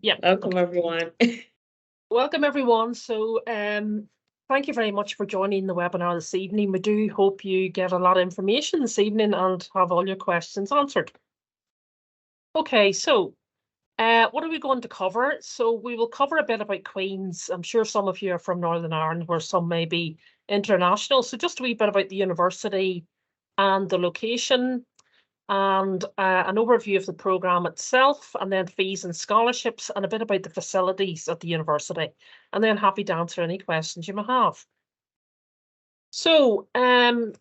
Yeah. Welcome, everyone. Welcome, everyone. So, thank you very much for joining the webinar this evening. We do hope you get a lot of information this evening and have all your questions answered. Okay, so what are we going to cover? So we will cover a bit about Queen's. I'm sure some of you are from Northern Ireland, where some may be international. So just a wee bit about the university and the location, and an overview of the programme itself, and then fees and scholarships, and a bit about the facilities at the university. And then happy to answer any questions you may have. So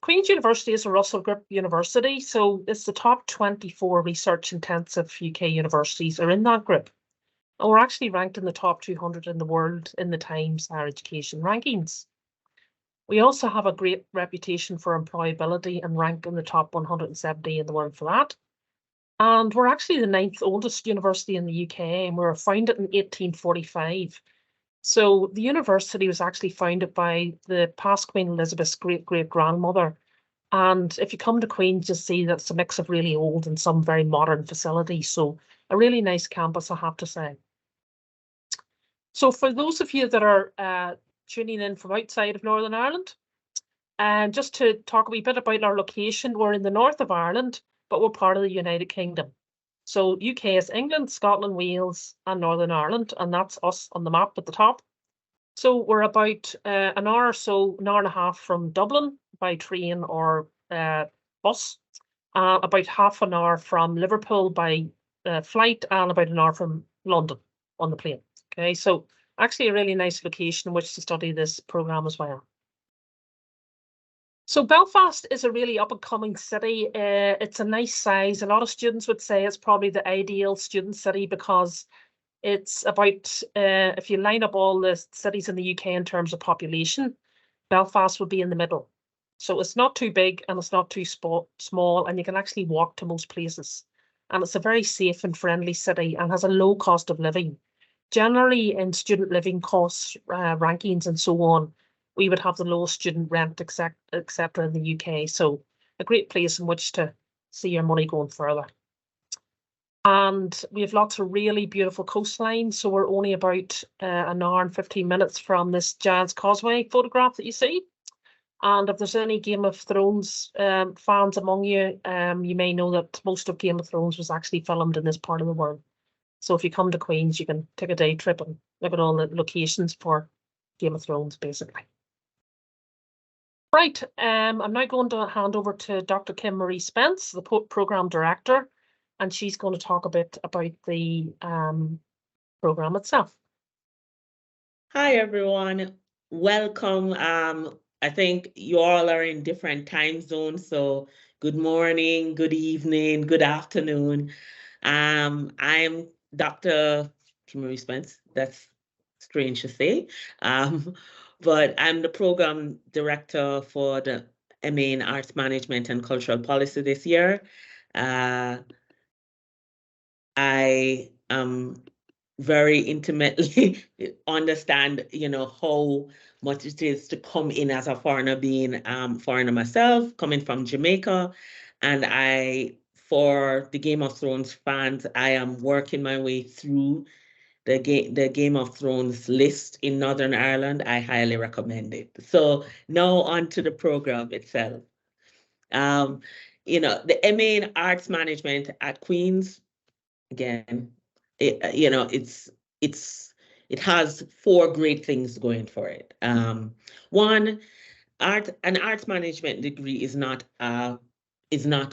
Queen's University is a Russell Group university, so it's the top 24 research intensive UK universities are in that group. And we're actually ranked in the top 200 in the world in the Times Higher Education rankings. We also have a great reputation for employability and rank in the top 170 in the world for that. And we're actually the 9th oldest university in the UK, and we were founded in 1845. So the university was actually founded by the past Queen Elizabeth's great-great-grandmother. And if you come to Queen's, you'll see that it's a mix of really old and some very modern facilities. So a really nice campus, I have to say. So for those of you that are tuning in from outside of Northern Ireland, and just to talk a wee bit about our location, we're in the north of Ireland, but we're part of the United Kingdom. So UK is England, Scotland, Wales, and Northern Ireland, and that's us on the map at the top. So we're about an hour or so, an hour and a half from Dublin by train or bus, about half an hour from Liverpool by flight, and about an hour from London on the plane. Okay, so actually a really nice location in which to study this programme as well. So Belfast is a really up-and-coming city. It's a nice size. A lot of students would say it's probably the ideal student city because it's about, if you line up all the cities in the UK in terms of population, Belfast would be in the middle. So it's not too big and it's not too small, and you can actually walk to most places. And it's a very safe and friendly city and has a low cost of living. Generally, in student living costs, rankings and so on, we would have the lowest student rent, etc. in the UK. So a great place in which to see your money going further. And we have lots of really beautiful coastlines. So we're only about an hour and 15 minutes from this Giant's Causeway photograph that you see. And if there's any Game of Thrones fans among you, you may know that most of Game of Thrones was actually filmed in this part of the world. So if you come to Queen's, you can take a day trip and look at all the locations for Game of Thrones, basically. Right, I'm now going to hand over to Dr. Kim Marie Spence, the Programme Director, and she's going to talk a bit about the programme itself. Hi, everyone. Welcome. I think you all are in different time zones, so good morning, good evening, good afternoon. I'm Dr. Kim Marie Spence. That's strange to say. But I'm the program director for the MA in Arts Management and Cultural Policy this year. I very intimately understand, how much it is to come in as a foreigner, being foreigner myself, coming from Jamaica. And for the Game of Thrones fans, I am working my way through the Game of Thrones list in Northern Ireland. I highly recommend it. So now on to the program itself. The MA in Arts Management at Queen's, again, it has four great things going for it. One, an arts management degree is not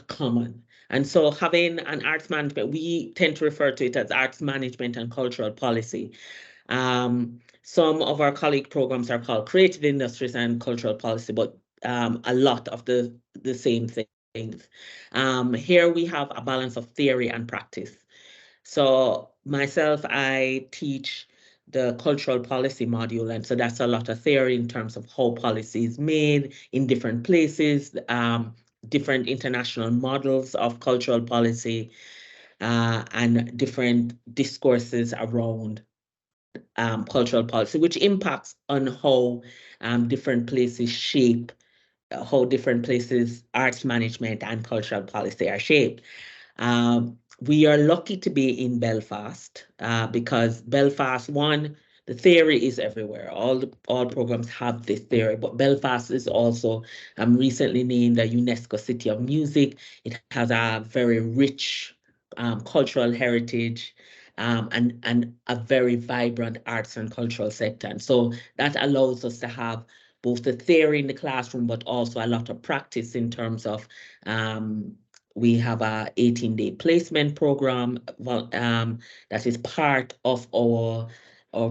common. And so having an arts management, we tend to refer to it as arts management and cultural policy. Some of our colleague programs are called creative industries and cultural policy, but a lot of the same things. Here we have a balance of theory and practice. So myself, I teach the cultural policy module, and so that's a lot of theory in terms of how policy is made in different places, different international models of cultural policy, and different discourses around cultural policy, which impacts on how different places shape, how different places arts management and cultural policy are shaped. we are lucky to be in Belfast because Belfast, one, the theory is everywhere. All programs have this theory, but Belfast is also recently named a UNESCO City of Music. It has a very rich cultural heritage and a very vibrant arts and cultural sector. And so that allows us to have both the theory in the classroom, but also a lot of practice in terms of we have a 18-day placement program that is part of our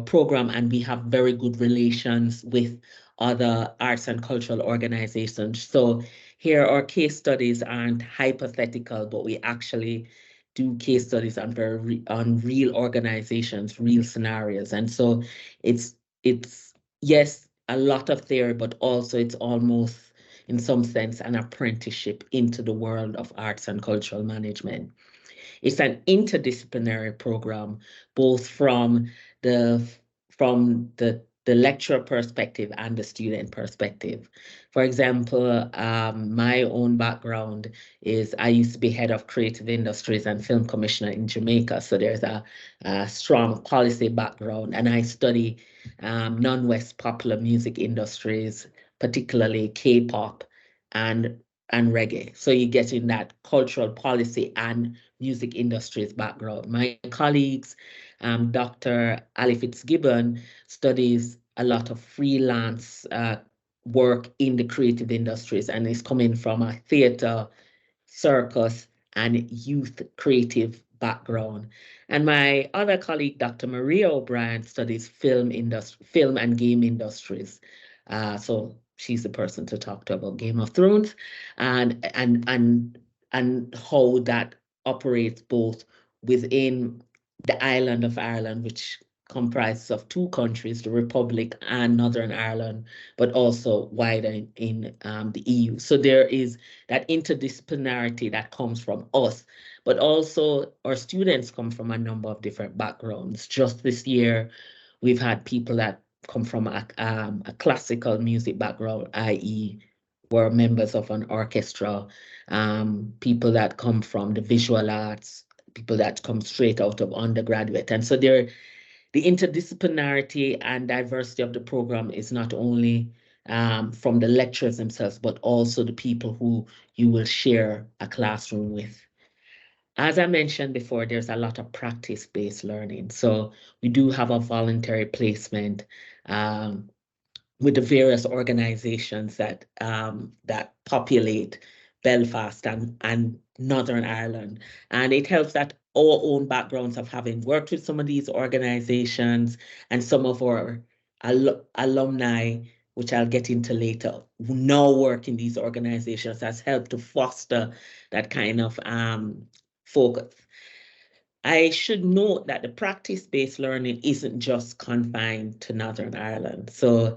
program, and we have very good relations with other arts and cultural organizations. So here our case studies aren't hypothetical, but we actually do case studies on real organizations, real scenarios. And so it's yes, a lot of theory, but also it's almost in some sense an apprenticeship into the world of arts and cultural management. It's an interdisciplinary program, both from the lecturer perspective and the student perspective. For example, my own background is I used to be head of creative industries and film commissioner in Jamaica. So there's a strong policy background, and I study non-West popular music industries, particularly K-pop and reggae. So you get in that cultural policy and music industries background. My colleagues, Dr. Ali Fitzgibbon studies a lot of freelance work in the creative industries and is coming from a theater, circus, and youth creative background. And my other colleague, Dr. Maria O'Brien, studies film and game industries. So she's the person to talk to about Game of Thrones and how that operates both within the island of Ireland, which comprises of two countries, the Republic and Northern Ireland, but also wider in the EU. So there is that interdisciplinarity that comes from us, but also our students come from a number of different backgrounds. Just this year, we've had people that come from a classical music background, i.e., were members of an orchestra, people that come from the visual arts, people that come straight out of undergraduate. And so the interdisciplinarity and diversity of the program is not only from the lecturers themselves, but also the people who you will share a classroom with. As I mentioned before, there's a lot of practice-based learning. So we do have a voluntary placement with the various organizations that populate Belfast and Northern Ireland. And it helps that our own backgrounds of having worked with some of these organizations and some of our alumni, which I'll get into later, who now work in these organizations, has helped to foster that kind of focus. I should note that the practice-based learning isn't just confined to Northern Ireland. So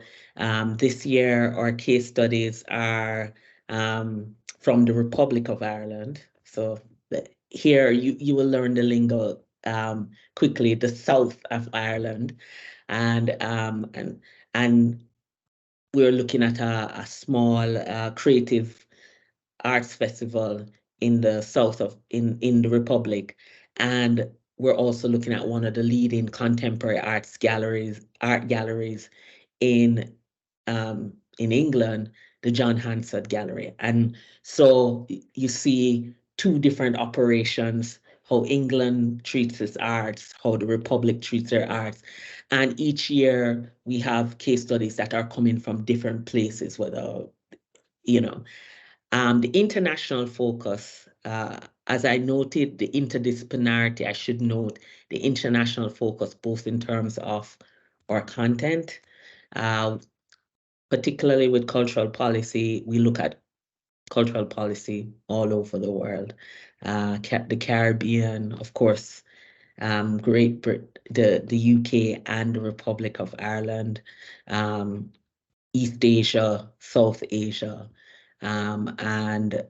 this year, our case studies are from the Republic of Ireland. So here you will learn the lingo quickly, the south of Ireland. And we're looking at a small creative arts festival in the south of in the Republic, and we're also looking at one of the leading contemporary art galleries in England, the John Hansard Gallery. And so you see two different operations, how England treats its arts, how the Republic treats their arts. And each year we have case studies that are coming from different places, whether, the international focus, as I noted, the interdisciplinarity, I should note the international focus, both in terms of our content, particularly with cultural policy. We look at cultural policy all over the world, the Caribbean, of course, Great Britain, the UK and the Republic of Ireland, East Asia, South Asia, and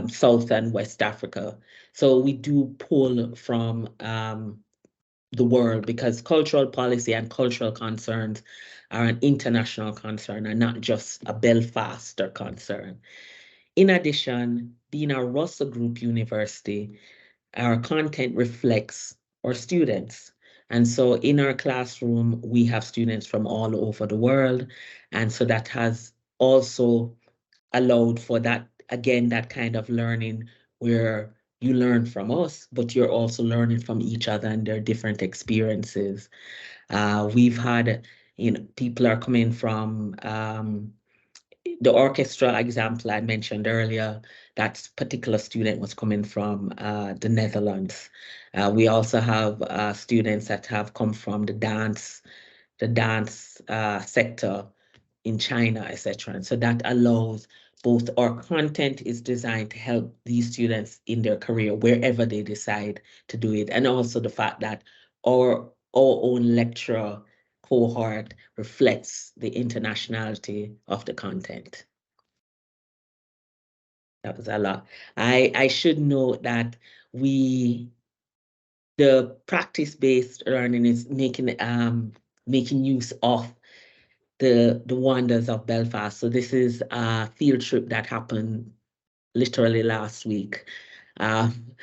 South and West Africa. So we do pull from the world because cultural policy and cultural concerns are an international concern and not just a Belfaster concern. In addition, being a Russell Group university, our content reflects our students. And so in our classroom, we have students from all over the world. And so that has also allowed for that, again, that kind of learning where you learn from us, but you're also learning from each other and their different experiences. We've had, people are coming from the orchestra example I mentioned earlier. That particular student was coming from the Netherlands. We also have students that have come from the dance sector in China, etc. And so that allows both our content is designed to help these students in their career wherever they decide to do it, and also the fact that our own lecturer cohort reflects the internationality of the content. That was a lot. I should note that the practice-based learning is making use of the wonders of Belfast. So this is a field trip that happened literally last week. And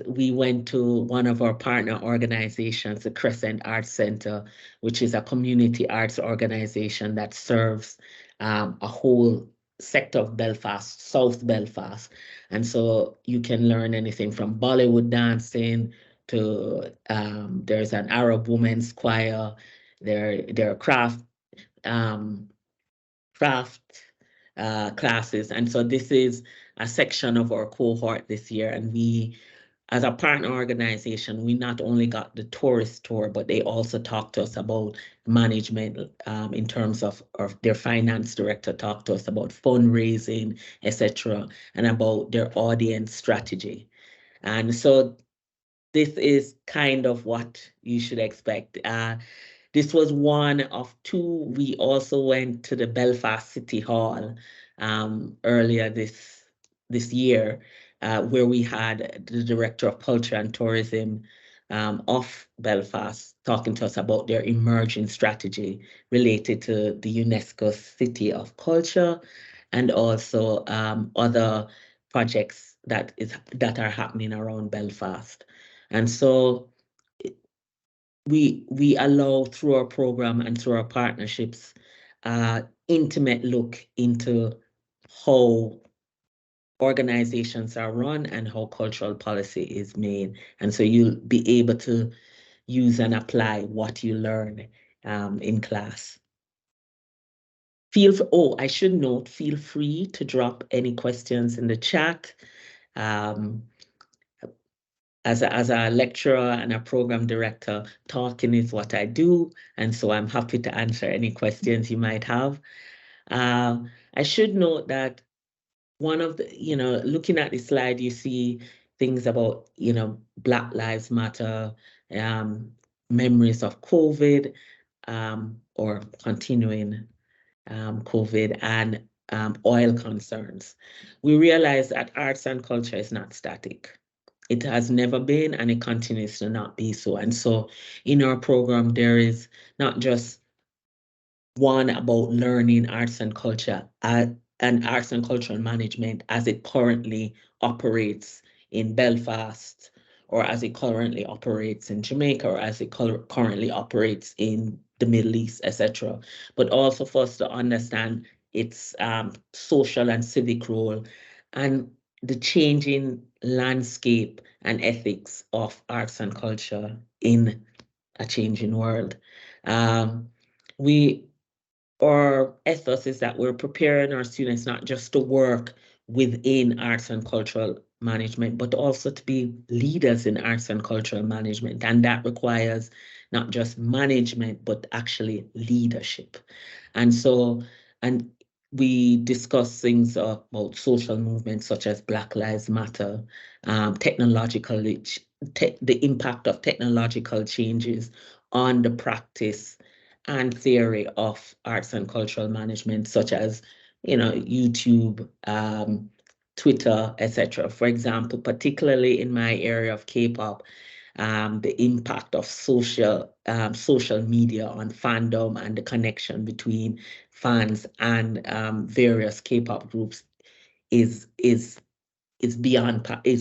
we went to one of our partner organizations, the Crescent Arts Center, which is a community arts organization that serves a whole sector of Belfast, South Belfast. And so you can learn anything from Bollywood dancing to there's an Arab women's choir, there are craft classes. And so this is a section of our cohort this year. And we, as a partner organization, we not only got the tourist tour, but they also talked to us about management in terms of their finance director talked to us about fundraising, etc., and about their audience strategy. And so this is kind of what you should expect. This was one of two. We also went to the Belfast City Hall earlier this year, where we had the Director of Culture and Tourism of Belfast talking to us about their emerging strategy related to the UNESCO City of Culture and also other projects that are happening around Belfast. And so we allow through our program and through our partnerships, intimate look into how organizations are run and how cultural policy is made. And so you'll be able to use and apply what you learn in class. I should note, feel free to drop any questions in the chat. As a lecturer and a program director, talking is what I do. And so I'm happy to answer any questions you might have. I should note that one of the, looking at the slide, you see things about, Black Lives Matter, memories of COVID, or continuing COVID, and oil concerns. We realize that arts and culture is not static. It has never been, and it continues to not be so. And so in our program, there is not just one about learning arts and culture and arts and cultural management as it currently operates in Belfast, or as it currently operates in Jamaica, or as it currently operates in the Middle East, etc. But also for us to understand its social and civic role and the changing landscape and ethics of arts and culture in a changing world. Our ethos is that we're preparing our students not just to work within arts and cultural management, but also to be leaders in arts and cultural management. And that requires not just management, but actually leadership. And so, and we discuss things about social movements such as Black Lives Matter, the impact of technological changes on the practice and theory of arts and cultural management, such as, YouTube, Twitter, etc. For example, particularly in my area of K-pop, the impact of social media on fandom and the connection between fans and various K-pop groups is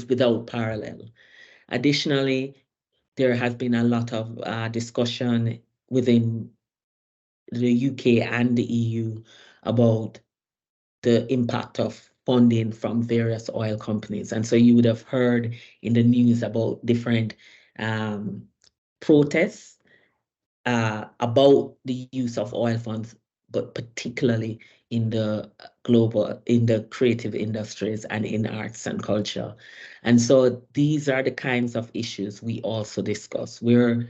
without parallel. Additionally, there has been a lot of discussion within the UK and the EU about the impact of funding from various oil companies. And so you would have heard in the news about different protests about the use of oil funds, but particularly in the creative industries and in arts and culture. And so these are the kinds of issues we also discuss. We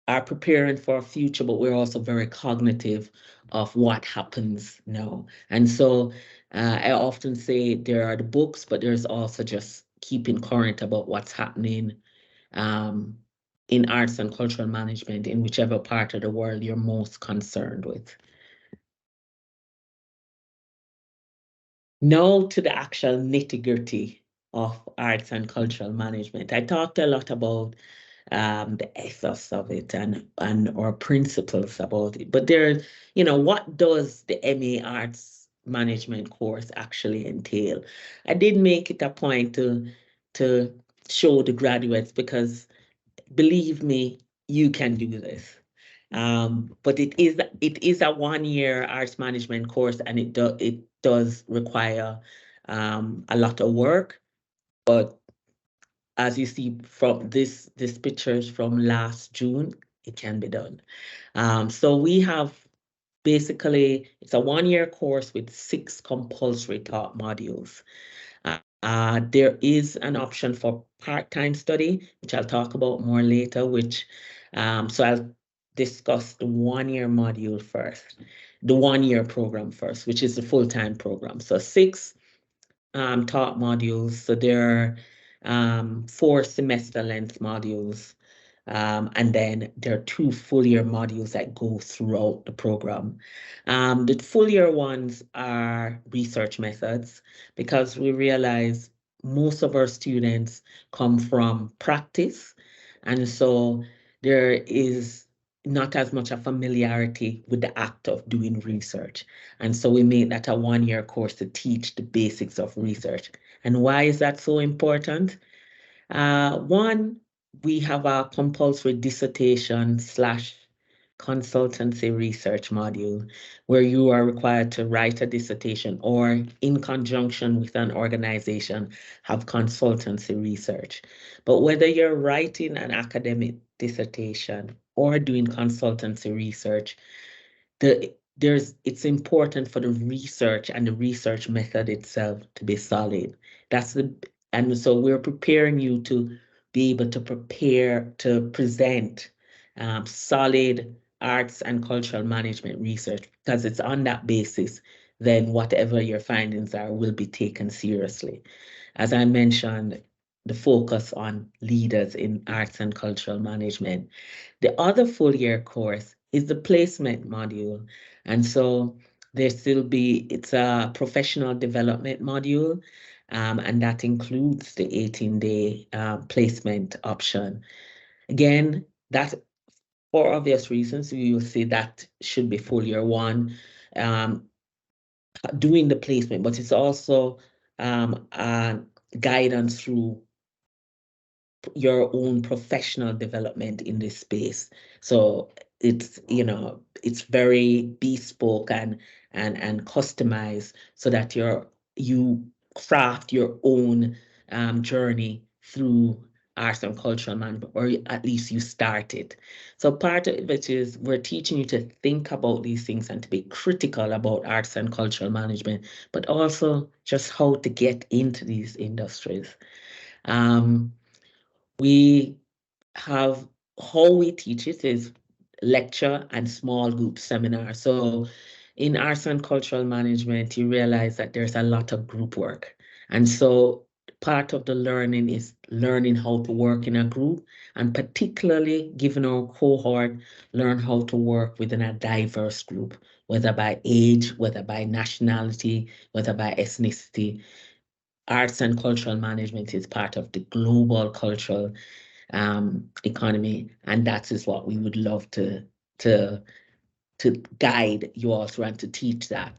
are preparing for a future, but we're also very cognitive of what happens now. And so I often say there are the books, but there's also just keeping current about what's happening in arts and cultural management in whichever part of the world you're most concerned with. Now to the actual nitty-gritty of arts and cultural management. I talked a lot about the ethos of it and our principles about it. But there, what does the MA Arts Management course actually entail? I did make it a point to show the graduates because believe me, you can do this. But it is a 1-year arts management course, and it does require a lot of work. But as you see from this pictures from last June, it can be done. So we have basically, it's a 1-year course with 6 compulsory taught modules. There is an option for part-time study, which I'll talk about more later, so I'll discuss the 1-year module first, the 1-year program first, which is the full-time program. So 6 taught modules. So there are 4 semester length modules. And then there are 2 full-year modules that go throughout the program. The full-year ones are research methods, because we realize most of our students come from practice. And so there is not as much a familiarity with the act of doing research. And so we made that a 1-year course to teach the basics of research. And why is that so important? One, we have a compulsory dissertation / consultancy research module where you are required to write a dissertation or in conjunction with an organization have consultancy research. But whether you're writing an academic dissertation or doing consultancy research, it's important for the research and the research method itself to be solid. And so we're preparing you to be able to prepare to present solid arts and cultural management research, because it's on that basis then whatever your findings are will be taken seriously. As I mentioned, the focus on leaders in arts and cultural management. The other full-year course is the placement module. And so it's a professional development module, and that includes the 18-day placement option. Again, that for obvious reasons, you will see that should be full-year 1, doing the placement, but it's also guidance through your own professional development in this space. So it's very bespoke and customized so that you craft your own journey through arts and cultural management, or at least you start it. So part of it is we're teaching you to think about these things and to be critical about arts and cultural management, but also just how to get into these industries. We have how we teach it is lecture and small group seminar. So in arts and cultural management, you realize that there's a lot of group work. And so part of the learning is learning how to work in a group, and particularly given our cohort, learn how to work within a diverse group, whether by age, whether by nationality, whether by ethnicity. Arts and cultural management is part of the global cultural economy, and that is what we would love to guide you all through and to teach that.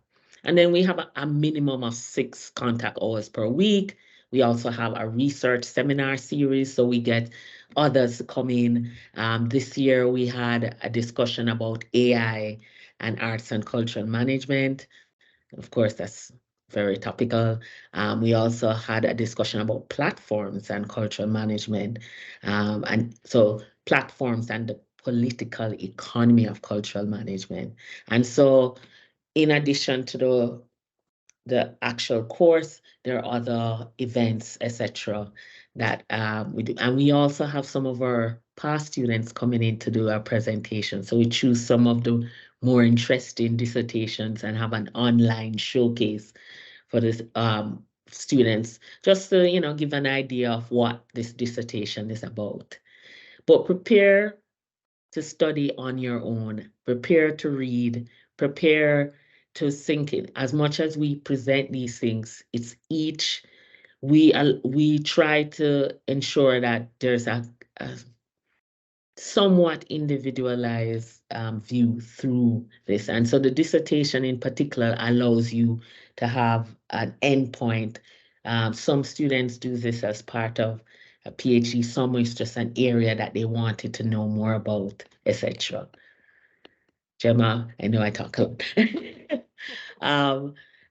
And then we have a minimum of 6 contact hours per week, We also have a research seminar series, so we get others to come in. This year we had a discussion about AI and arts and cultural management. Of course, that's very topical. We also had a discussion about platforms and cultural management. And so platforms and the political economy of cultural management. And so in addition to the actual course, there are other events, etc., that we do. And we also have some of our past students coming in to do our presentation. So we choose some of the more interesting dissertations and have an online showcase for this students, just to, you know, give an idea of what this dissertation is about. But prepare to study on your own, prepare to read, prepare to sink in. As much as we present these things, it's each, we try to ensure that there's a somewhat individualized view through this. And so the dissertation in particular allows you to have an endpoint. Some students do this as part of a PhD, some is just an area that they wanted to know more about, etc. Gemma, I know I talk a lot.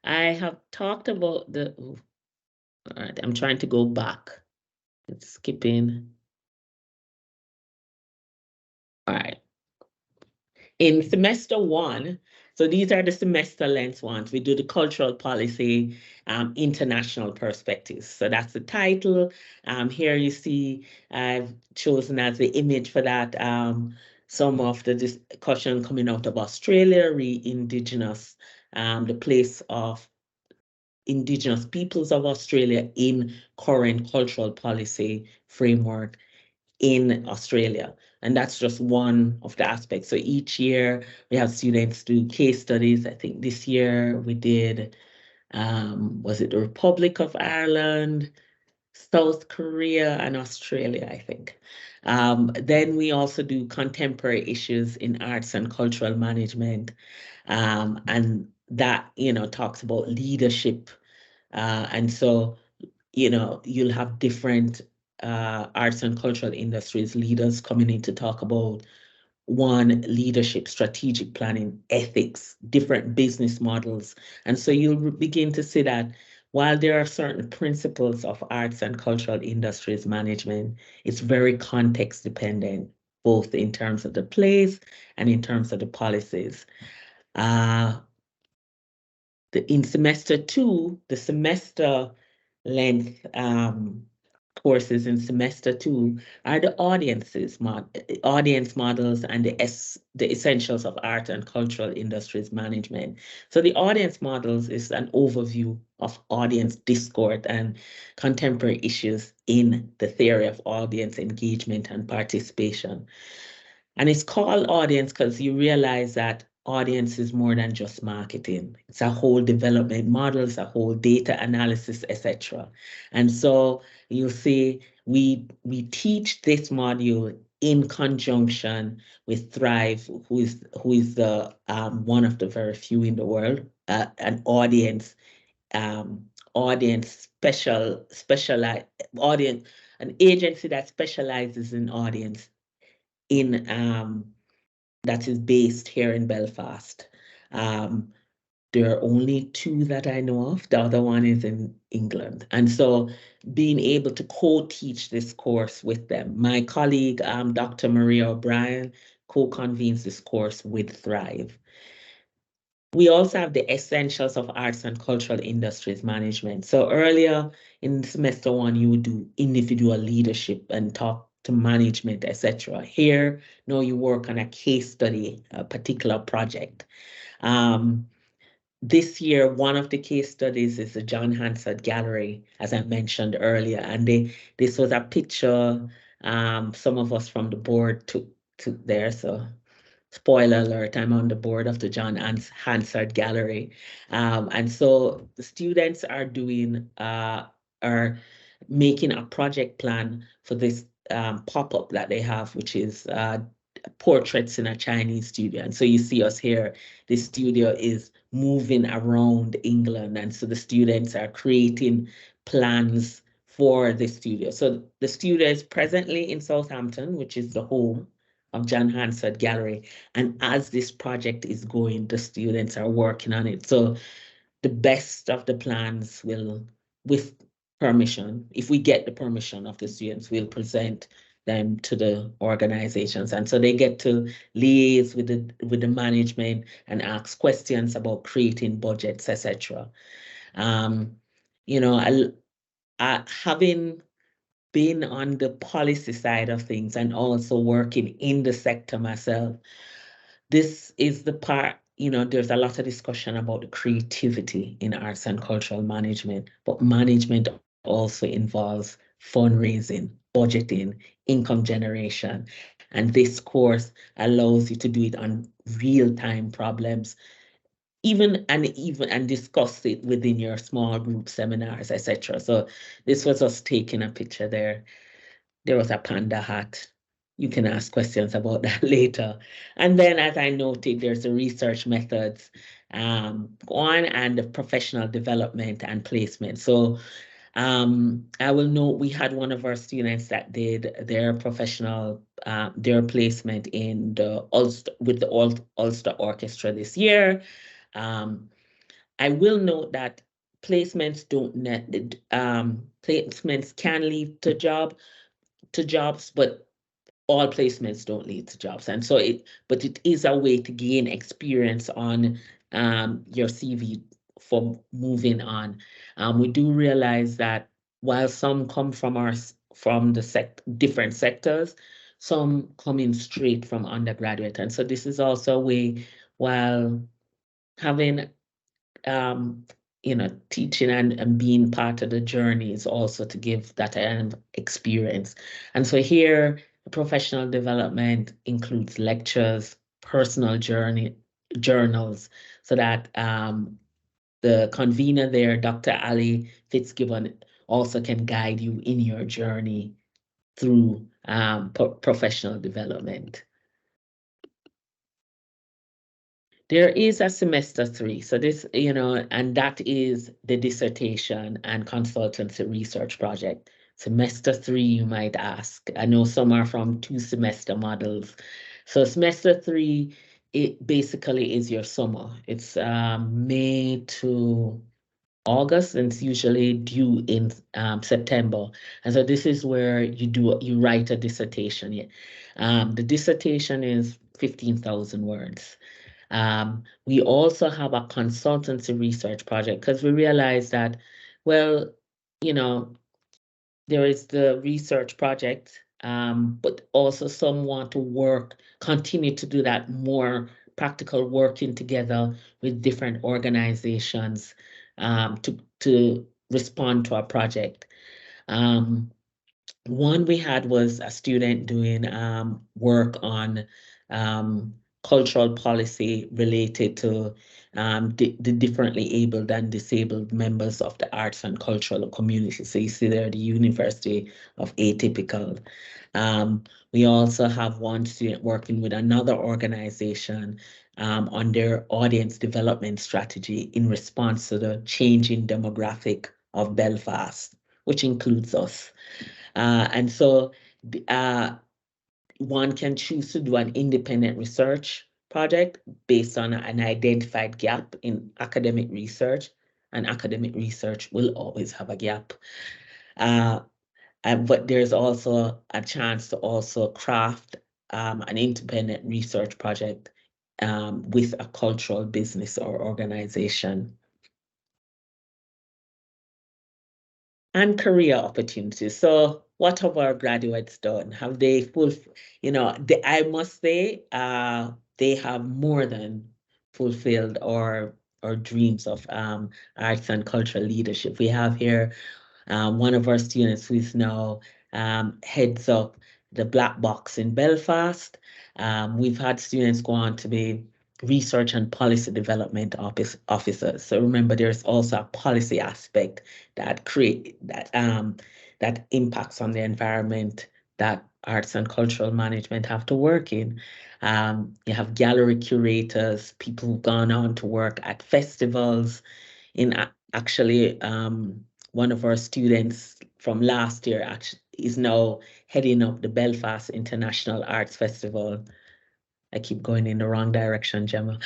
I have talked about the, all right, I'm trying to go back. It's skipping. All right. In semester one, so these are the semester length ones. We do the cultural policy, international perspectives. So that's the title. Here you see I've chosen as the image for that some of the discussion coming out of Australia, re-Indigenous, the place of Indigenous peoples of Australia in current cultural policy framework in Australia. And that's just one of the aspects. So each year we have students do case studies. I think this year we did, was it the Republic of Ireland, South Korea, and Australia, I think. Then we also do contemporary issues in arts and cultural management. And that, you know, talks about leadership. And so, you know, you'll have different arts and cultural industries leaders coming in to talk about one, leadership, strategic planning, ethics, different business models. And so you'll begin to see that while there are certain principles of arts and cultural industries management, it's very context dependent, both in terms of the place and in terms of the policies. In semester two, the semester length courses in semester two are the audience models and the essentials of art and cultural industries management. So the audience models is an overview of audience discourse and contemporary issues in the theory of audience engagement and participation. And it's called audience because you realize that audience is more than just marketing. It's a whole development model, it's a whole data analysis, etc. And so you'll see we teach this module in conjunction with Thrive, who is the one of the very few in the world, an audience specialized audience, an agency that specializes in audience in that is based here in Belfast. There are only two that I know of. The other one is in England. And so being able to co-teach this course with them. My colleague, Dr. Maria O'Brien, co-convenes this course with Thrive. We also have the essentials of arts and cultural industries management. So earlier in semester one, you would do individual leadership and talk to management, etc. Here, now you work on a case study, a particular project. This year, one of the case studies is the John Hansard Gallery, as I mentioned earlier, and this was a picture some of us from the board took there. So spoiler alert, I'm on the board of the John Hansard Gallery. And so the students are making a project plan for this pop-up that they have, which is portraits in a Chinese studio. And so you see us here, this studio is moving around England. And so the students are creating plans for the studio. So the studio is presently in Southampton, which is the home of John Hansard Gallery. And as this project is going, the students are working on it. So the best of the plans will, with permission, if we get the permission of the students, we'll present them to the organizations. And so they get to liaise with the management and ask questions about creating budgets, etc. You know, having been on the policy side of things and also working in the sector myself, this is the part, there's a lot of discussion about the creativity in arts and cultural management, but management also involves fundraising, budgeting, income generation. And this course allows you to do it on real-time problems, and discuss it within your small group seminars, etc. So this was us taking a picture there. There was a panda hat. You can ask questions about that later. And then, as I noted, there's the research methods on and the professional development and placement. So I will note we had one of our students that did their professional, their placement in the Ulster Orchestra this year. I will note that placements placements can lead to jobs, but all placements don't lead to jobs. And so it is a way to gain experience on your CV for moving on. We do realize that while some come from the different sectors, some come in straight from undergraduate. And so this is also a way, while having teaching and being part of the journey, is also to give that experience. And so here, professional development includes lectures, personal journals, so that the convener there, Dr. Ali Fitzgibbon, also can guide you in your journey through professional development. There is a semester 3. So this, and that is the dissertation and consultancy research project. Semester 3, you might ask. I know some are from 2-semester models. So semester 3, it basically is your summer. It's May to August, and it's usually due in September. And so this is where you write a dissertation. The dissertation is 15,000 words. We also have a consultancy research project, because we realize that, well, there is the research project, but also some want to continue to do that more practical, working together with different organizations to respond to our project. One we had was a student doing work on cultural policy related to the differently abled and disabled members of the arts and cultural community. So you see there the University of Atypical. We also have one student working with another organization on their audience development strategy in response to the changing demographic of Belfast, which includes us. And so one can choose to do an independent research project based on an identified gap in academic research, and academic research will always have a gap. But there's also a chance to also craft an independent research project with a cultural business or organization. And career opportunities. So what have our graduates done? Have they I must say, they have more than fulfilled our dreams of arts and cultural leadership. We have here one of our students who is now heads up the Black Box in Belfast. We've had students go on to be research and policy development officers. So remember, there's also a policy aspect that impacts on the environment that arts and cultural management have to work in. You have gallery curators, people who've gone on to work at festivals. Actually, one of our students from last year actually is now heading up the Belfast International Arts Festival. I keep going in the wrong direction, Gemma.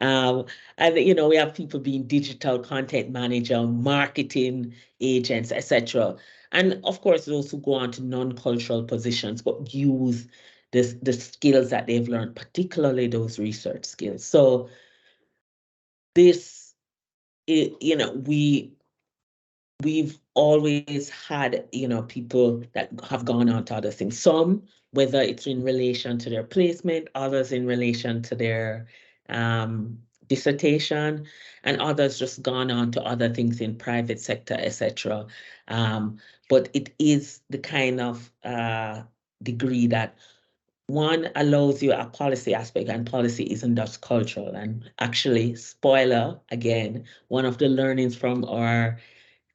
And we have people being digital content manager, marketing agents, etc. And of course, those who go on to non-cultural positions, but use the skills that they've learned, particularly those research skills. So this, we've always had, people that have gone on to other things. Some, whether it's in relation to their placement, others in relation to their dissertation, and others just gone on to other things in private sector, etc. But it is the kind of degree that one allows you a policy aspect, and policy isn't just cultural. And actually, spoiler again, one of the learnings from our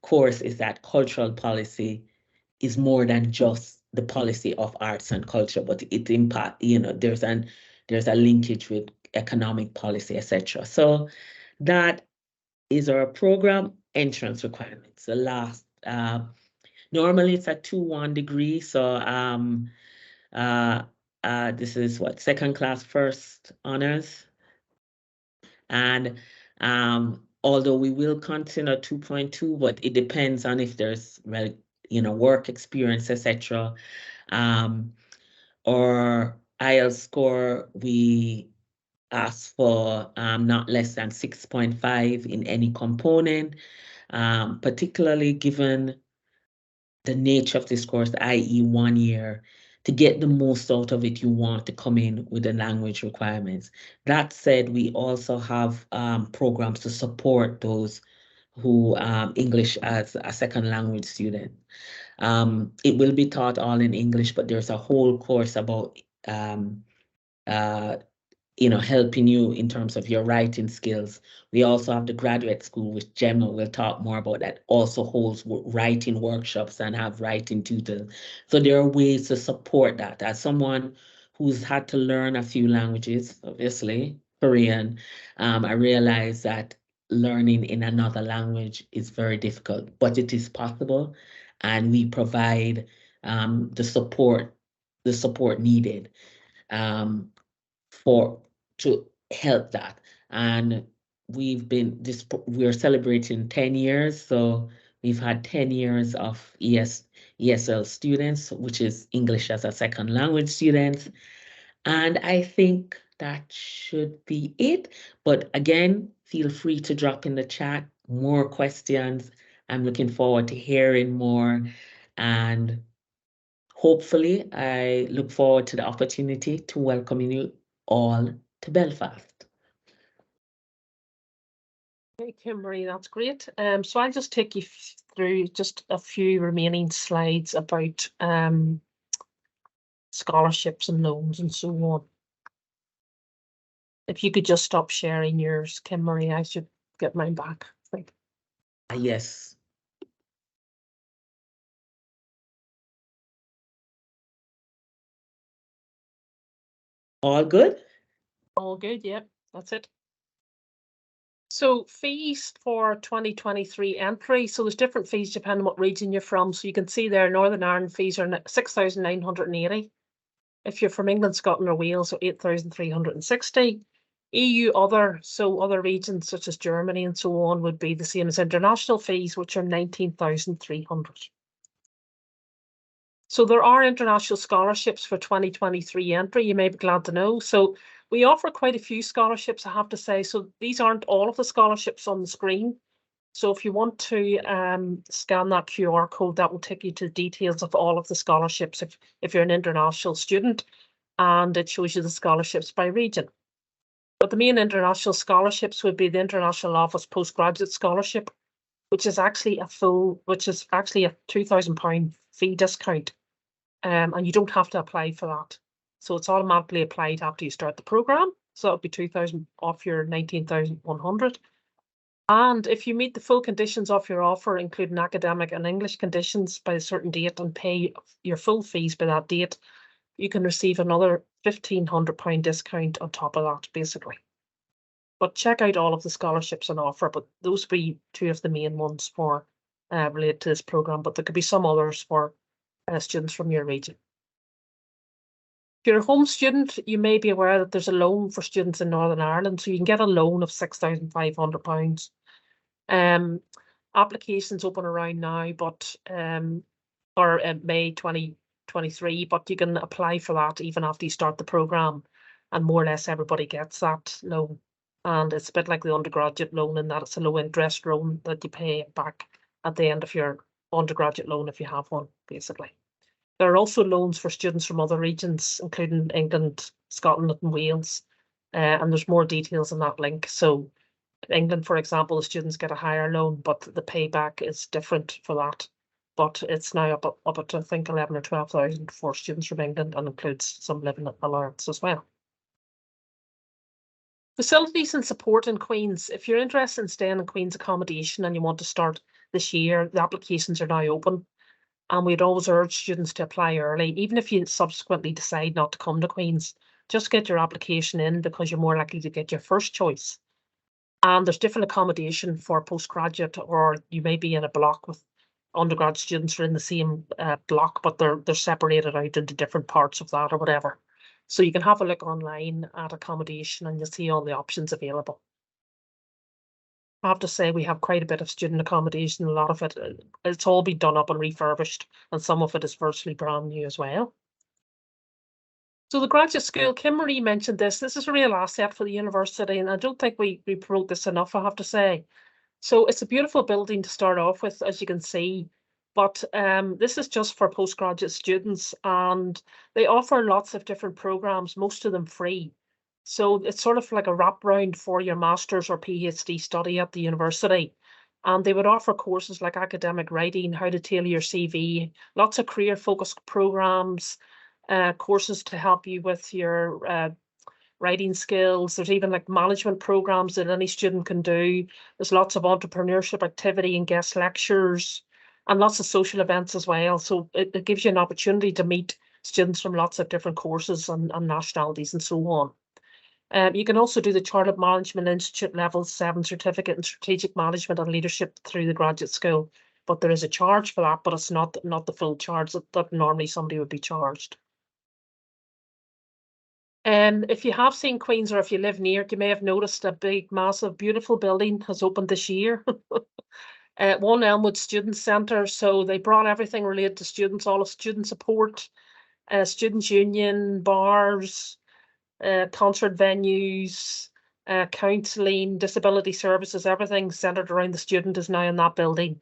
course is that cultural policy is more than just the policy of arts and culture, but it impact, there's a linkage with economic policy, etc. So that is our program entrance requirements. The last, normally it's a 2-1 degree. So this is what, second class first honors. And although we will consider 2.2, but it depends on if there's work experience, etc. Or IELTS score, we ask for not less than 6.5 in any component, particularly given the nature of this course, i.e. 1 year. To get the most out of it, you want to come in with the language requirements. That said, we also have programs to support those who English as a second language student. It will be taught all in English, but there's a whole course about helping you in terms of your writing skills. We also have the graduate school, which Gemma will talk more about, that also holds writing workshops and have writing tutors. So there are ways to support that. As someone who's had to learn a few languages, obviously, Korean, I realize that learning in another language is very difficult, but it is possible. And we provide the support needed to help that. And we're celebrating 10 years. So we've had 10 years of ESL students, which is English as a second language students. And I think that should be it. But again, feel free to drop in the chat more questions. I'm looking forward to hearing more. And hopefully, I look forward to the opportunity to welcome you all to Belfast. Okay, Kimberly, that's great. So I'll just take you through just a few remaining slides about scholarships and loans and so on. If you could just stop sharing yours, Kimberly, I should get mine back. Yes. All good? All good, yep, that's it. So fees for 2023 entry. So there's different fees depending on what region you're from. So you can see there, Northern Ireland fees are 6,980. If you're from England, Scotland or Wales, so 8,360. EU other, so other regions such as Germany and so on would be the same as international fees, which are 19,300. So there are international scholarships for 2023 entry, you may be glad to know. So we offer quite a few scholarships, I have to say. So these aren't all of the scholarships on the screen. So if you want to scan that QR code, that will take you to the details of all of the scholarships if you're an international student, and it shows you the scholarships by region. But the main international scholarships would be the International Office Postgraduate Scholarship, which is actually a £2,000 fee discount. And you don't have to apply for that. So it's automatically applied after you start the program. So that would be 2,000 off your 19,100. And if you meet the full conditions of your offer, including academic and English conditions by a certain date, and pay your full fees by that date, you can receive another £1,500 discount on top of that, basically. But check out all of the scholarships on offer, but those would be two of the main ones for related to this program, but there could be some others for students from your region. If you're a home student, you may be aware that there's a loan for students in Northern Ireland, so you can get a loan of £6,500. Applications open around now, but or in May 2023, but you can apply for that even after you start the program, and more or less everybody gets that loan. And it's a bit like the undergraduate loan in that it's a low interest loan that you pay back at the end of your undergraduate loan if you have one, basically. There are also loans for students from other regions, including England, Scotland, and Wales. And there's more details in that link. So England, for example, the students get a higher loan, but the payback is different for that. But it's now up at I think 11 or 12,000 for students from England, and includes some living allowance as well. Facilities and support in Queen's. If you're interested in staying in Queen's accommodation and you want to start this year, the applications are now open. And we'd always urge students to apply early, even if you subsequently decide not to come to Queen's. Just get your application in, because you're more likely to get your first choice. And there's different accommodation for postgraduate, or you may be in a block with undergrad students who are in the same block, but they're separated out into different parts of that or whatever. So you can have a look online at accommodation and you'll see all the options available. I have to say we have quite a bit of student accommodation. A lot of it, it's all been done up and refurbished, and some of it is virtually brand new as well. So the graduate school, Kim Marie mentioned this. This is a real asset for the university, and I don't think we promote this enough, I have to say. So it's a beautiful building to start off with, as you can see, but this is just for postgraduate students, and they offer lots of different programs, most of them free. So it's sort of like a wraparound for your master's or PhD study at the university. And they would offer courses like academic writing, how to tailor your CV, lots of career-focused programs, courses to help you with your writing skills. There's even like management programs that any student can do. There's lots of entrepreneurship activity and guest lectures, and lots of social events as well. So it gives you an opportunity to meet students from lots of different courses and nationalities and so on. You can also do the Chartered Management Institute Level 7 certificate in strategic management and leadership through the graduate school, but there is a charge for that, but it's not the full charge that normally somebody would be charged. If you have seen Queen's, or if you live near it, you may have noticed a big, massive, beautiful building has opened this year. One Elmwood Student Centre, so they brought everything related to students, all of student support, students' union, bars, concert venues, counselling, disability services, everything centred around the student is now in that building.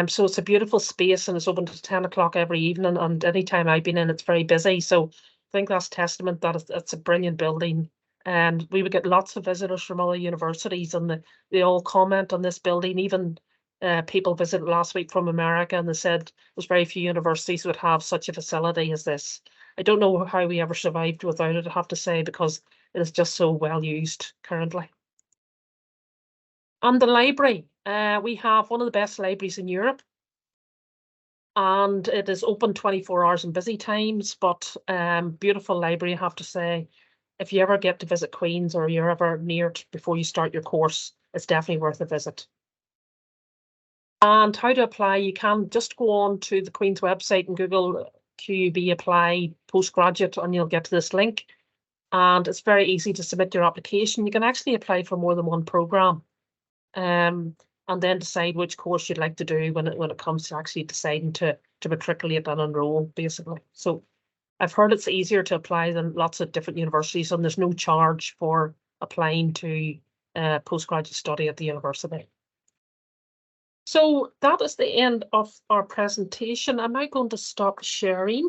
So it's a beautiful space, and it's open to 10 o'clock every evening, and any time I've been in, it's very busy. So I think that's testament that it's a brilliant building. And we would get lots of visitors from other universities, and they all comment on this building. Even people visited last week from America, and they said there's very few universities would have such a facility as this. I don't know how we ever survived without it, I have to say, because it is just so well used currently. And the library, we have one of the best libraries in Europe, and it is open 24 hours in busy times, but beautiful library, I have to say. If you ever get to visit Queen's, or you're ever near it before you start your course, it's definitely worth a visit. And how to apply, you can just go on to the Queen's website and Google QUB apply postgraduate, and you'll get to this link. And it's very easy to submit your application. You can actually apply for more than one program, and then decide which course you'd like to do when it comes to actually deciding to matriculate and enroll, basically. So I've heard it's easier to apply than lots of different universities, and there's no charge for applying to postgraduate study at the university. So that is the end of our presentation. I'm now going to stop sharing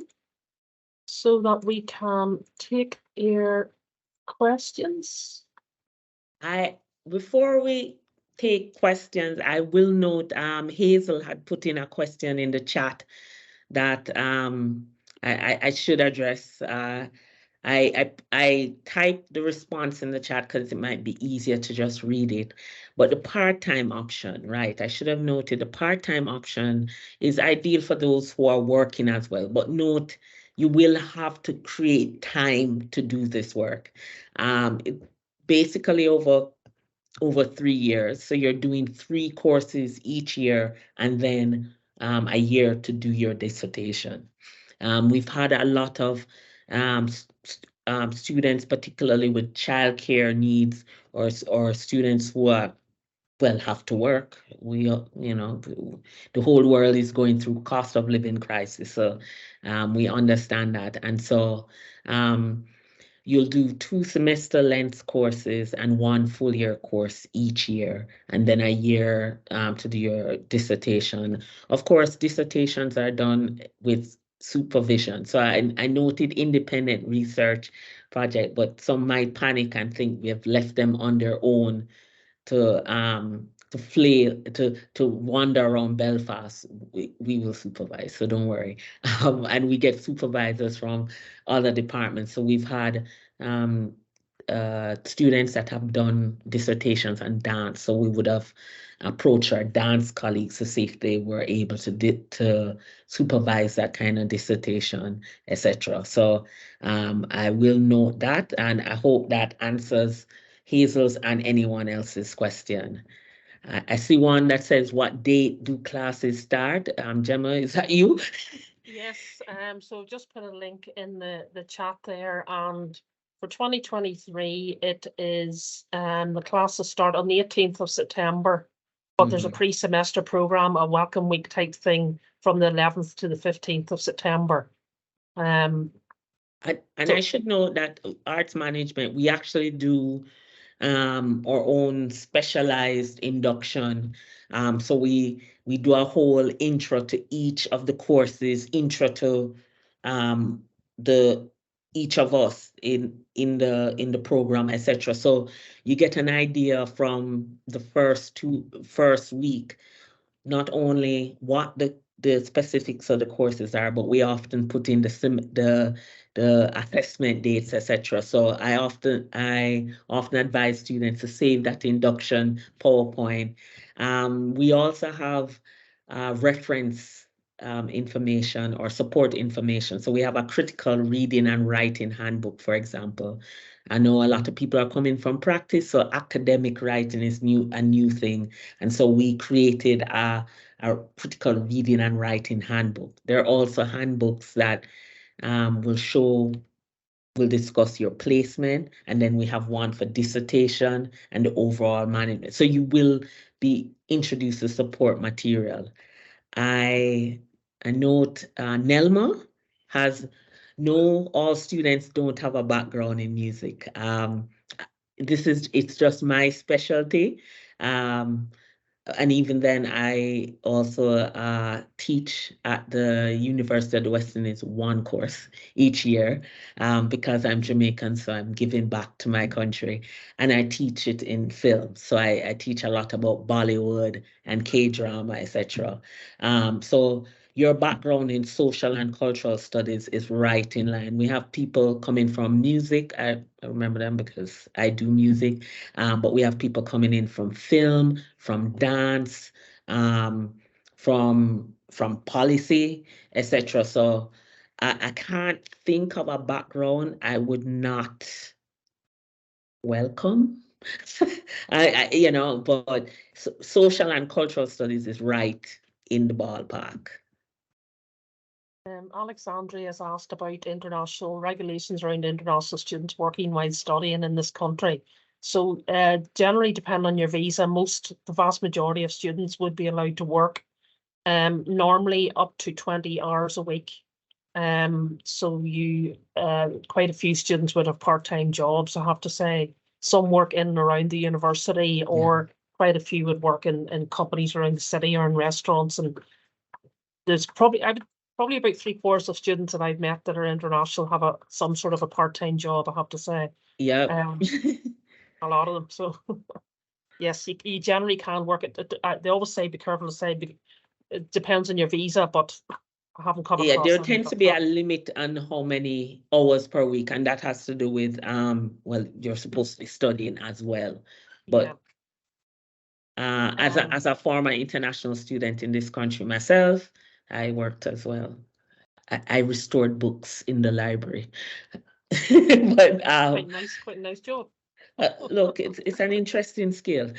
so that we can take your questions. Before we take questions, I will note Hazel had put in a question in the chat that I should address. I typed the response in the chat because it might be easier to just read it. But the part-time option, right? I should have noted the part-time option is ideal for those who are working as well. But note, you will have to create time to do this work. Basically, over over 3 years. So you're doing 3 courses each year and then a year to do your dissertation. We've had a lot of students, particularly with childcare needs or students who are have to work. The whole world is going through cost of living crisis. So we understand that. And so you'll do 2 semester length courses and 1 full year course each year, and then a year to do your dissertation. Of course, dissertations are done with supervision. So I noted independent research project, but some might panic and think we have left them on their own to wander around Belfast. We will supervise, so don't worry. And we get supervisors from other departments. So we've had students that have done dissertations on dance. So we would have approached our dance colleagues to see if they were able to supervise that kind of dissertation, etc. So I will note that, and I hope that answers Hazel's and anyone else's question. I see one that says, what date do classes start? Gemma, is that you? Yes, so just put a link in the chat there, and for 2023, it is the classes start on the 18th of September, but there's a pre-semester program, a welcome week type thing from the 11th to the 15th of September. I should note that arts management, we actually do our own specialized induction. So we do a whole intro to each of the courses, intro to each of us in the program, etc. So you get an idea from the first week, not only what the specifics of the courses are, but we often put in the assessment dates, etc. So I often advise students to save that induction PowerPoint. We also have reference information or support information. So we have a critical reading and writing handbook, for example. I know a lot of people are coming from practice, so academic writing is a new thing. And so we created a critical reading and writing handbook. There are also handbooks that will discuss your placement, and then we have one for dissertation and the overall management. So you will be introduced to support material. I note Nelma has all students don't have a background in music. It's just my specialty. And even then, I also teach at the University of the West Indies one course each year because I'm Jamaican, so I'm giving back to my country. And I teach it in film. So I teach a lot about Bollywood and K-drama, etc. So your background in social and cultural studies is right in line. We have people coming from music. I remember them because I do music. But we have people coming in from film, from dance, from policy, etc. So I can't think of a background I would not welcome. But social and cultural studies is right in the ballpark. Alexandria has asked about international regulations around international students working while studying in this country. So generally, depending on your visa, the vast majority of students would be allowed to work normally up to 20 hours a week. So quite a few students would have part-time jobs, I have to say. Some work in and around the university, or quite a few would work in companies around the city or in restaurants. And there's probably about 3/4 of students that I've met that are international have some sort of a part-time job, I have to say. Yeah. A lot of them. So yes, you generally can work it. They always say be careful to say it depends on your visa, but I haven't come across. There tends to be a limit on how many hours per week, and that has to do with you're supposed to be studying as well. But as a former international student in this country myself, I worked as well. I restored books in the library. But quite nice job. Look, it's an interesting skill.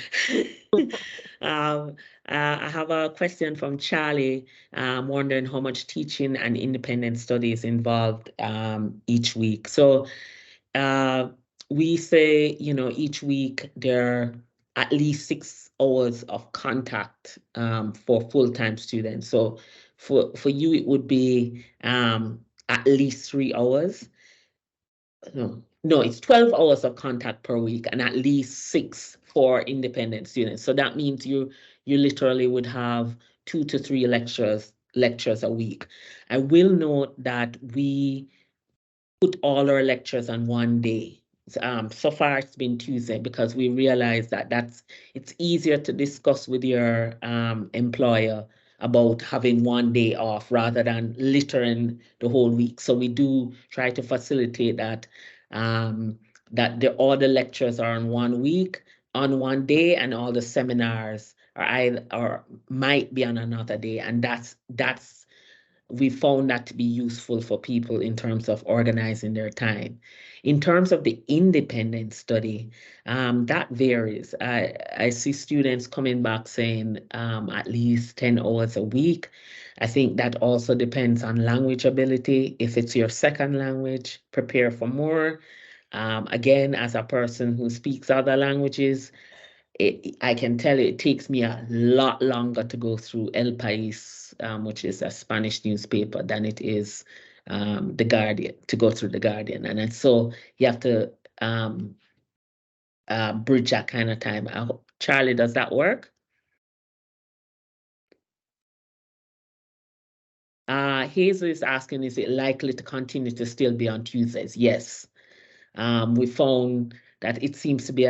I have a question from Charlie, wondering how much teaching and independent study is involved each week. So we say, each week there are at least 6 hours of contact for full-time students. So for you, it would be at least 3 hours. No, it's 12 hours of contact per week and at least 6 for independent students. So that means you literally would have 2 to 3 lectures a week. I will note that we put all our lectures on one day. So far it's been Tuesday because we realized that it's easier to discuss with your employer about having one day off rather than littering the whole week. So we do try to facilitate that all the lectures are on 1 week, on 1 day, and all the seminars or might be on another day. And that's we found that to be useful for people in terms of organizing their time. In terms of the independent study, that varies. I see students coming back saying at least 10 hours a week. I think that also depends on language ability. If it's your second language, prepare for more. Again, as a person who speaks other languages, I can tell you it takes me a lot longer to go through El País, which is a Spanish newspaper, than it is The Guardian, to go through The Guardian. And so you have to bridge that kind of time. Charlie, does that work? Hazel is asking, is it likely to continue to still be on Tuesdays? Yes. We found that it seems to be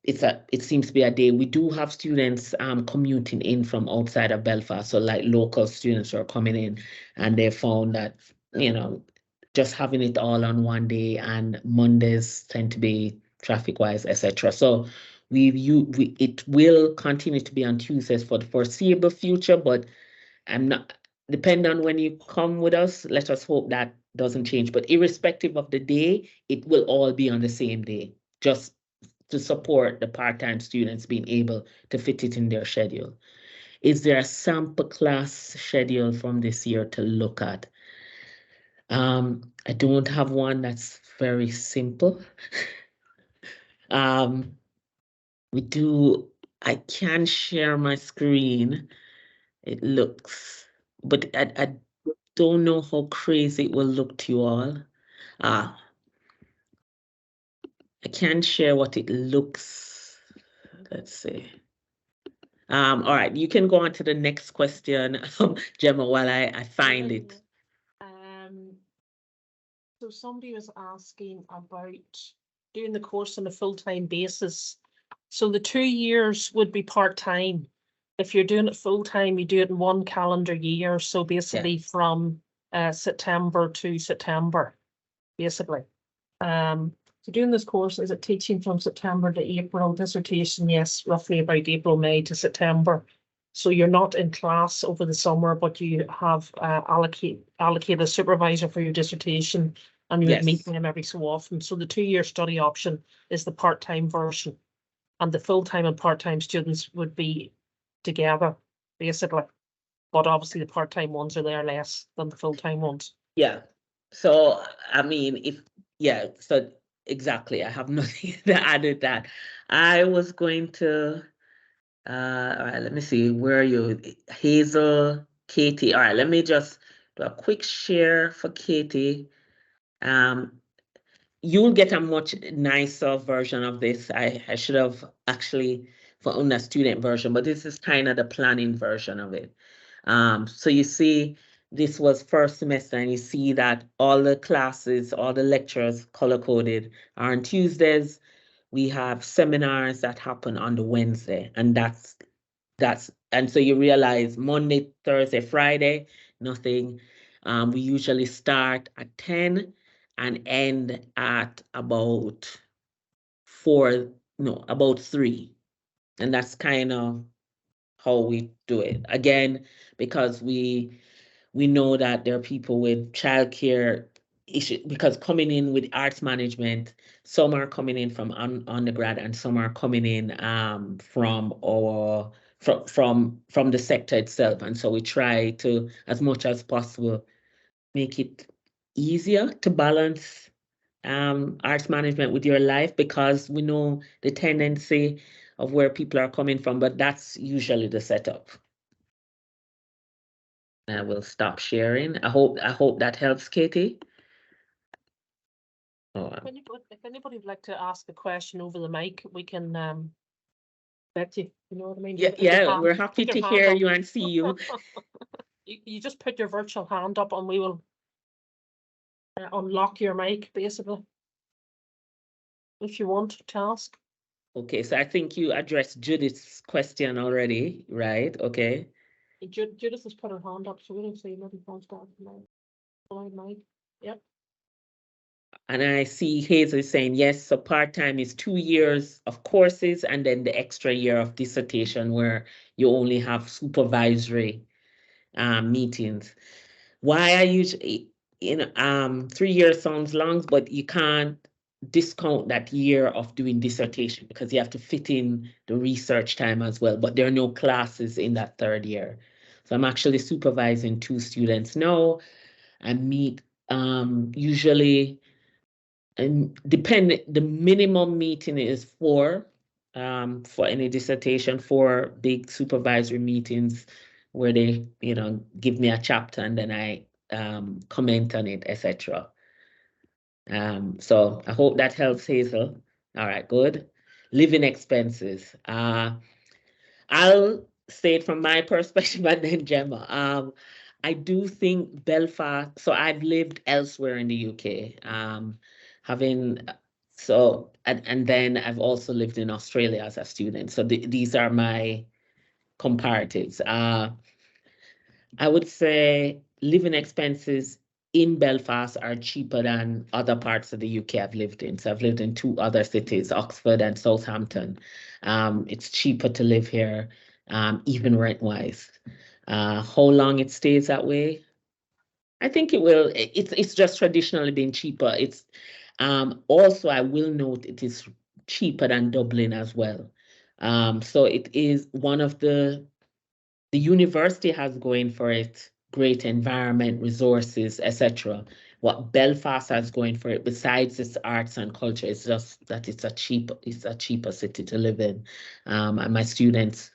it seems to be a day. We do have students commuting in from outside of Belfast, so like local students are coming in, and they found that just having it all on one day, and Mondays tend to be traffic-wise, etc. So it will continue to be on Tuesdays for the foreseeable future, but I'm not. Depending on when you come with us, let us hope that doesn't change. But irrespective of the day, it will all be on the same day, just to support the part-time students being able to fit it in their schedule. Is there a sample class schedule from this year to look at? I don't have one that's very simple. I can share my screen. It looks, but I don't know how crazy it will look to you all. I can share what it looks. Let's see. All right, you can go on to the next question, Gemma, while I find it. So somebody was asking about doing the course on a full-time basis. So the 2 years would be part-time. If you're doing it full-time, you do it in 1 calendar year. So basically from September to September, basically. So doing this course, is it teaching from September to April? Dissertation, yes, roughly about April, May to September. So you're not in class over the summer, but you have allocate a supervisor for your dissertation, and you would meet them every so often. So the 2-year study option is the part-time version, and the full-time and part-time students would be together, basically. But obviously the part-time ones are there less than the full-time ones. Yeah. So I mean, so exactly. I have nothing to add to that. I was going to. All right, let me see. Where are you? Hazel, Katie. All right, let me just do a quick share for Katie. You'll get a much nicer version of this. I should have actually found a student version, but this is kind of the planning version of it. So you see, this was first semester, and you see that all the classes, all the lectures color-coded are on Tuesdays. We have seminars that happen on the Wednesday, and and so you realize Monday, Thursday, Friday, nothing. We usually start at 10 and end at about 3. And that's kind of how we do it. Again, because we know that there are people with childcare issue, because coming in with arts management, some are coming in from undergrad and some are coming in from the sector itself. And so we try to, as much as possible, make it easier to balance arts management with your life, because we know the tendency of where people are coming from, but that's usually the setup. I will stop sharing. I hope that helps, Katie. Oh, If anybody would like to ask a question over the mic, we can let you. You know what I mean? yeah, we're happy to hear you and see you. You just put your virtual hand up and we will unlock your mic, basically, if you want to ask. Okay, so I think you addressed Judith's question already, right? Okay. Judith has put her hand up, so we don't see maybe phone's got mic. Yep. And I see Hazel saying, yes, so part-time is 2 years of courses and then the extra year of dissertation where you only have supervisory meetings. Why I usually, 3 years sounds long, but you can't discount that year of doing dissertation because you have to fit in the research time as well, but there are no classes in that 3rd year. So I'm actually supervising 2 students now. I meet usually, and the minimum meeting is 4 for any dissertation, 4 big supervisory meetings where they, give me a chapter and then I comment on it, etc. So I hope that helps, Hazel. All right, good. Living expenses. I'll say it from my perspective and then Gemma. I do think Belfast, so I've lived elsewhere in the UK, and then I've also lived in Australia as a student. So these are my comparatives. I would say living expenses in Belfast are cheaper than other parts of the UK I've lived in. So I've lived in 2 other cities, Oxford and Southampton. It's cheaper to live here, even rent-wise. How long it stays that way? I think it will. It's just traditionally been cheaper. It's also, I will note, it is cheaper than Dublin as well. So it is one of the university has going for it, great environment, resources, etc. What Belfast has going for it, besides its arts and culture, is just that it's a cheaper city to live in. And my students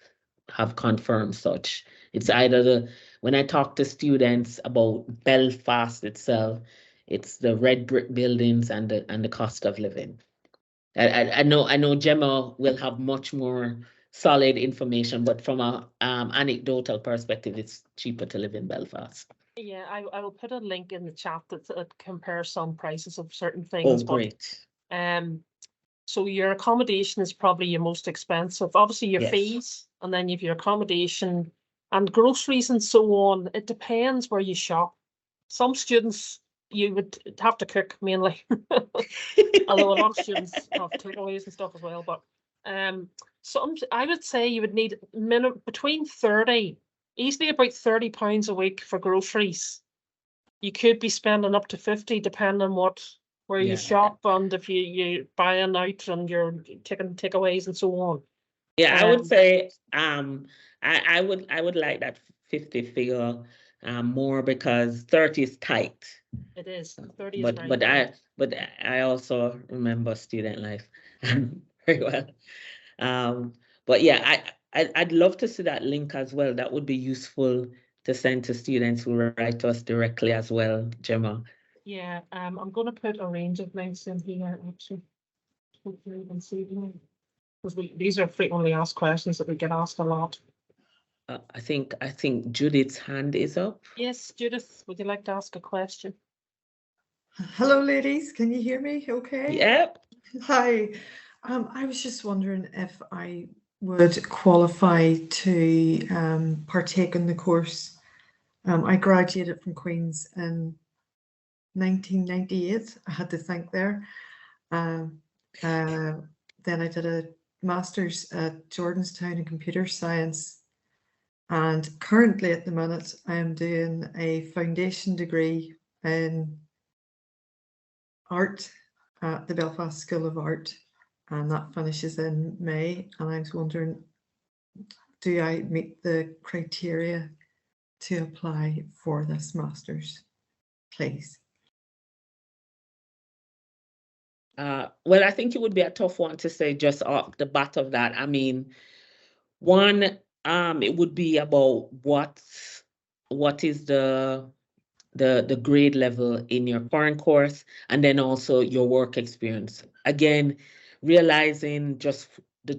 have confirmed such. It's either when I talk to students about Belfast itself, it's the red brick buildings and the cost of living. I know Gemma will have much more solid information, but from a anecdotal perspective, it's cheaper to live in Belfast. Yeah, I will put a link in the chat that compares some prices of certain things. Oh, great. So your accommodation is probably your most expensive. Obviously, your Yes. fees, and then you have your accommodation and groceries and so on. It depends where you shop. Some students, you would have to cook mainly, although a lot of students have takeaways and stuff as well. But I would say you would need between 30, easily about £30 a week for groceries. You could be spending up to 50, depending on where you shop and if you're buying out and you're taking takeaways and so on. Yeah, I would say I would like that 50 figure more, because 30 is tight. It is. 30 is very tight. But I also remember student life very well. But yeah, I'd love to see that link as well. That would be useful to send to students who write to us directly as well, Gemma. Yeah, I'm going to put a range of links in here, actually. Hopefully you can see them. Because these are frequently asked questions that we get asked a lot. I think Judith's hand is up. Yes, Judith, would you like to ask a question? Hello, ladies. Can you hear me okay? Yep. Hi. I was just wondering if I would qualify to partake in the course. I graduated from Queen's in 1998. I had to think there. Then I did a master's at Jordanstown in computer science. And currently at the minute, I am doing a foundation degree in art at the Belfast School of Art, and that finishes in May. And I was wondering, do I meet the criteria to apply for this master's, please? Well, I think it would be a tough one to say just off the bat of that. I mean, one, it would be about what is the grade level in your current course, and then also your work experience. Again, realizing just the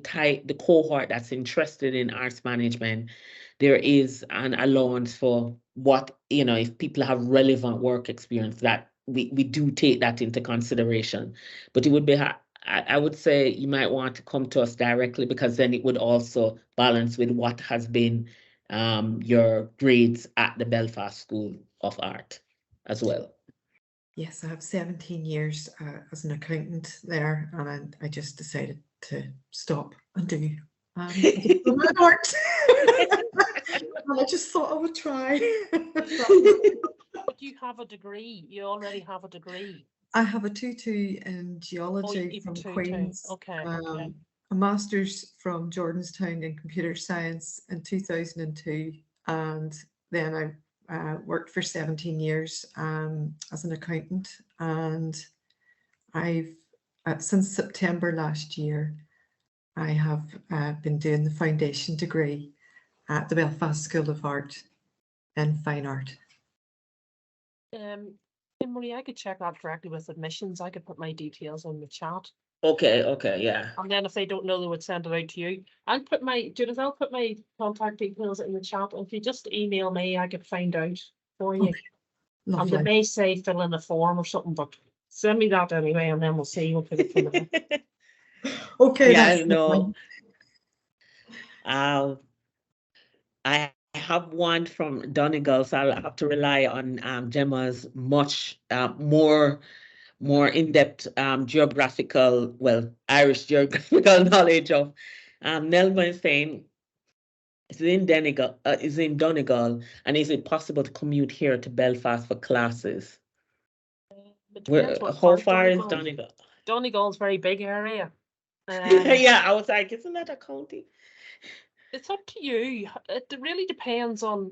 cohort that's interested in arts management, there is an allowance for what, if people have relevant work experience, that we do take that into consideration. But it would be, I would say you might want to come to us directly, because then it would also balance with what has been your grades at the Belfast School of Art as well. Yes, I have 17 years as an accountant there, and I just decided to stop and do art. And I just thought I would try. But you have a degree. You already have a degree. I have a 2-2 in geology from Queen's. Okay. A master's from Jordanstown in computer science in 2002, and then I worked for 17 years as an accountant, and I've since September last year I have been doing the foundation degree at the Belfast School of Art in Fine Art. Marie, I could check that directly with admissions. I could put my details on the chat. Okay, yeah. And then if they don't know, they would send it out to you. Judith, I'll put my contact details in the chat. If you just email me, I could find out for you. Lovely. And they may say fill in a form or something, but send me that anyway, and then we'll see. We'll put it from there. Okay. Yeah, I know. I have one from Donegal, so I'll have to rely on Gemma's much more in-depth geographical, Irish geographical knowledge of Nelma is saying, is in Donegal, and is it possible to commute here to Belfast for classes? How far is Donegal? Donegal's a very big area. Yeah, I was like, isn't that a county? It's up to you. It really depends on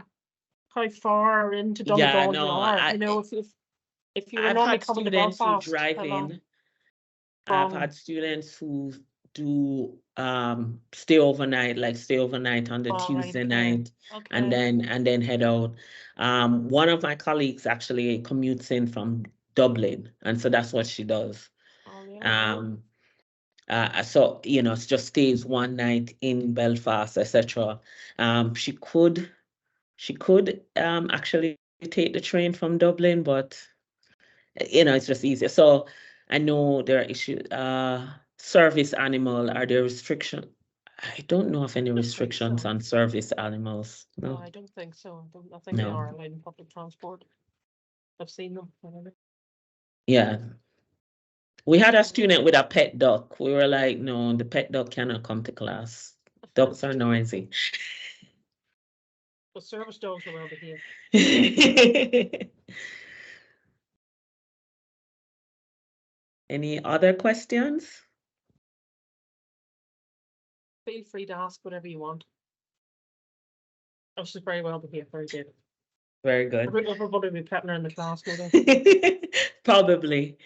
how far into Donegal you are. If you were normally coming to Belfast, who drive in. I've had students who do stay overnight on the Tuesday night, and then head out. One of my colleagues actually commutes in from Dublin, and so that's what she does. So just stays one night in Belfast, etc. She could actually take the train from Dublin, but it's just easier. So I know there are issues. Service animal, are there restrictions? I don't know of any restrictions on service animals. No, I don't think so. I think they are allowed in public transport. I've seen them. Yeah. We had a student with a pet duck. We were like, no, the pet duck cannot come to class. Ducks are noisy. But service dogs are well behaved. Any other questions? Feel free to ask whatever you want. She's very well behaved, very good. Very good. Everybody will be petting her in the class, maybe. Probably.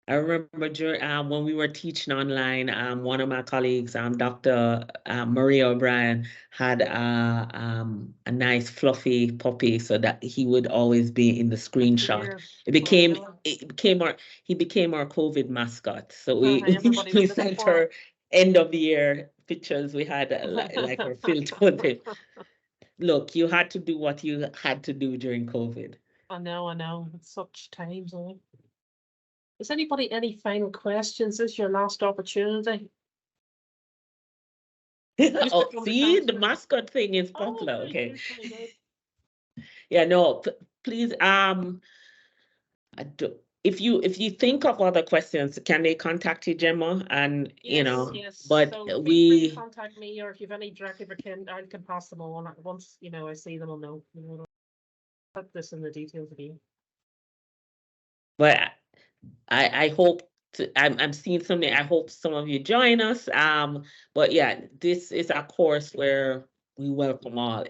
I remember during when we were teaching online, one of my colleagues, Dr. Maria O'Brien, had a nice fluffy puppy, so that he would always be in the screenshot. He became our COVID mascot. So we sent her end of the year pictures. We had like her filled with it. Look, you had to do what you had to do during COVID. I know. It's such times, isn't it? Is anybody any final questions? This is your last opportunity. See, the mascot thing is popular. Okay. Yeah, no, please. If you think of other questions, can they contact you, Gemma? And yes. But so we contact me, or if you have any directly, I can pass them on. Once I see them, I'll know. Put this in the details again. But I hope I'm seeing something. I hope some of you join us. But yeah, this is a course where we welcome all.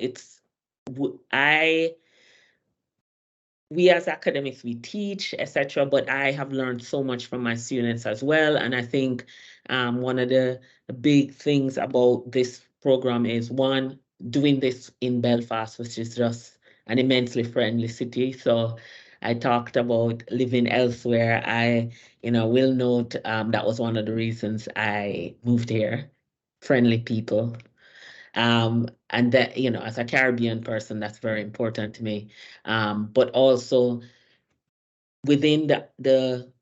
We as academics, we teach, etc. But I have learned so much from my students as well. And I think one of the big things about this program is, one, doing this in Belfast, which is just an immensely friendly city. So I talked about living elsewhere. I, will note that was one of the reasons I moved here. Friendly people. And that, as a Caribbean person, that's very important to me. But also within the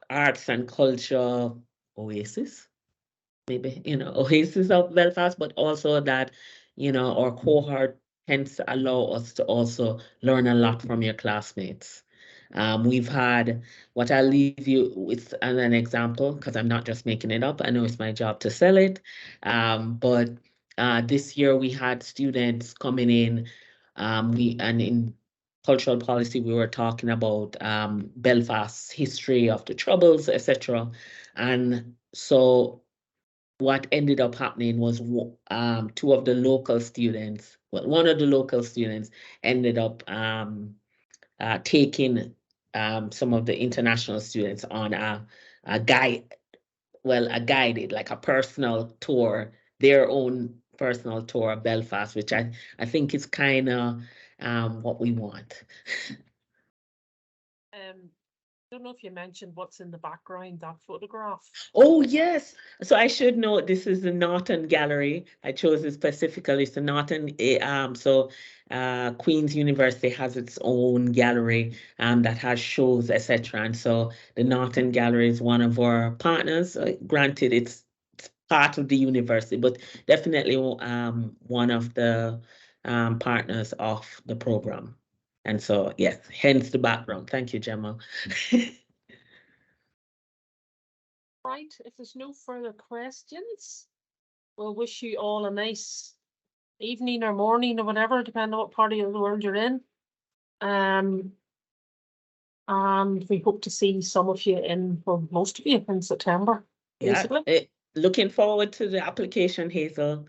arts and culture oasis, maybe, oasis of Belfast, but also that, our cohort tends to allow us to also learn a lot from your classmates. We've had, what I'll leave you with an example, because I'm not just making it up. I know it's my job to sell it. But this year we had students coming in, and in cultural policy, we were talking about Belfast's history of the Troubles, etc. And so what ended up happening was two of the local students, well, one of the local students ended up taking some of the international students on a guided, like a personal tour, their own personal tour of Belfast, which I think is kind of what we want. I don't know if you mentioned what's in the background, that photograph. Oh, yes. So I should know this is the Norton Gallery. I chose it specifically. It's the Norton. Queen's University has its own gallery that has shows, etc. And so the Norton Gallery is one of our partners. Granted, it's part of the university, but definitely one of the partners of the program. And so, yes, hence the background. Thank you, Gemma. Right, if there's no further questions, we'll wish you all a nice evening or morning or whatever, depending on what part of the world you're in. And we hope to see some of you well, most of you in September, basically. Yeah, looking forward to the application, Hazel.